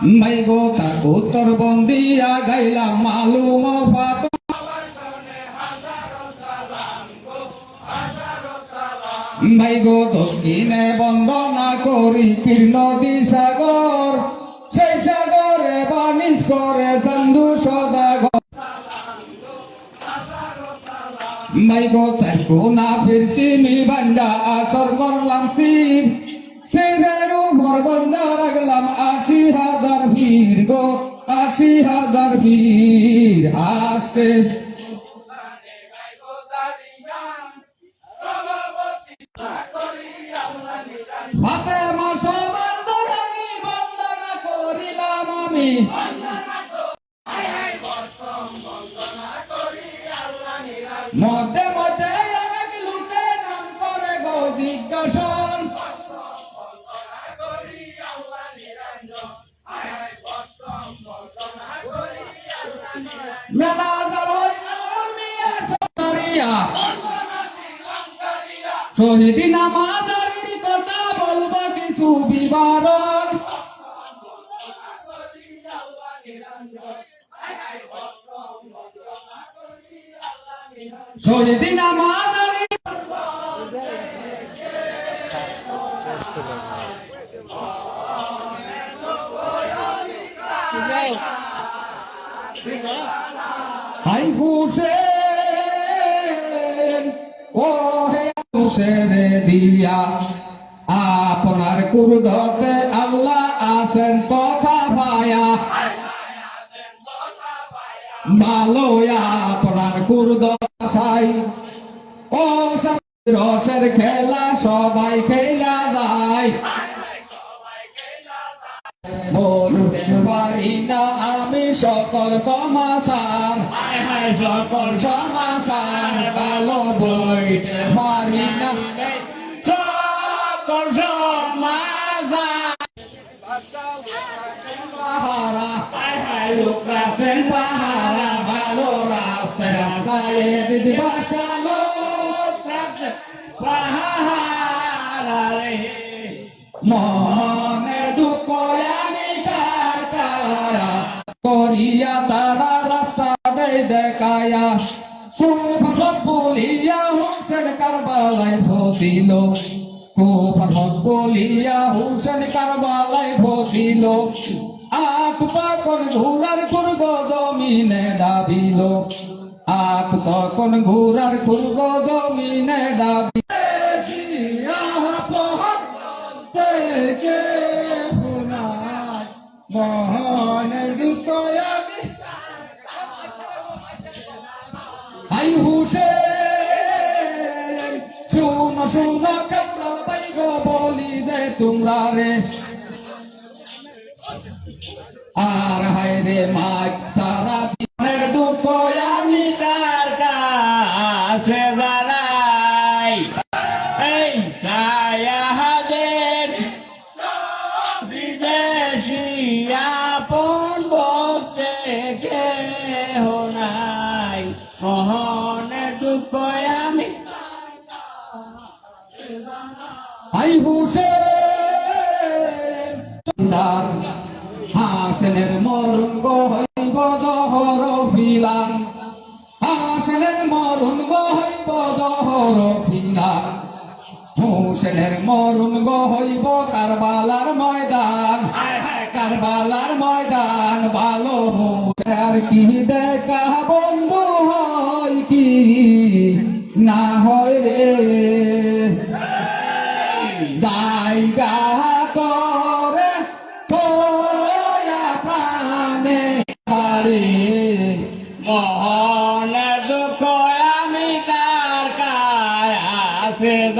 ভাই গো তার উত্তর বন্দিয়া গাইলাম মালুম ফাত ভাই গো দক্ষিণে বন্দনা করি কীর্ণ সাগর সেই সাগরে বানিজ করে সান্ধু সদাগর ভাই গো চার কোনা ফিরতি মি বান্ডা আসর করলাম স্থির সিরের উপর বন্ধা রাখলাম ৮০,০০০ ভিড় গো ৮০,০০০ ভিড় আজকে হাতে মাসা বন্দনানি বন্দনা করিলাম আমি মধ্যে মধ্যে অনেক লোকে নাম করে গো জিজ্ঞাসন মেলাদার হই আলমিয়া সরিয়া শহীদি নামাজারির কথা বলবো কিছু বিবরণ শহীদি নামাজারি হাই হুসেন ও হে হুসেন দিয়া আপনার কুরদতে আল্লাহ আছেন তো সাফায়া ভালো আপনার কুরদত সাই ও রসের খেলা সবাই খেলা যায় বলতে পারি না আমি সকল সমাচার সকল সমাচার ভালো বলতে পারি না সকল সমাচার পাহারা লোক রাখেন পাহারা ভালো রাস্তায় রাস্তায় দিদি বাসা লোক রাখেন পাহারা রে মনের দুঃখ আমি তার কায়া করিয়া তারা রাস্তা দেখায়া কুফরত বলিয়া হুসেন কারবালায় ফসিল কুফরত বলিয়া হুসেন কারবালায় ফসিল আখ তখন ঘুরার খুরগ জমিনে দাবিল আখ তখন ঘুরার খুরগ জমিনে দাবিল থেকে মহনের দুঃখ আমি আই হুসেন শুনো শুনো কামরা বাইগ বলি যে তোমরা রে আর হায় রে মাই সারা দিনের দুঃখ আমি তার কাছে জানাই এই সায়াহাদের বিদেশি আপন বলতে কেহ নাই মহনের দুঃখ আমি আই হুসেন হাসেনের মরঙ্গ হইব দহর ফিলাম হাসেনের মরঙ্গ হইব দহর ফিলাম হুসেনের মরঙ্গ হইব কারবালার ময়দান কারবালার ময়দান ভালো হুসেন কি দেখা বন্ধু হয় কি না হয় রে জায়গা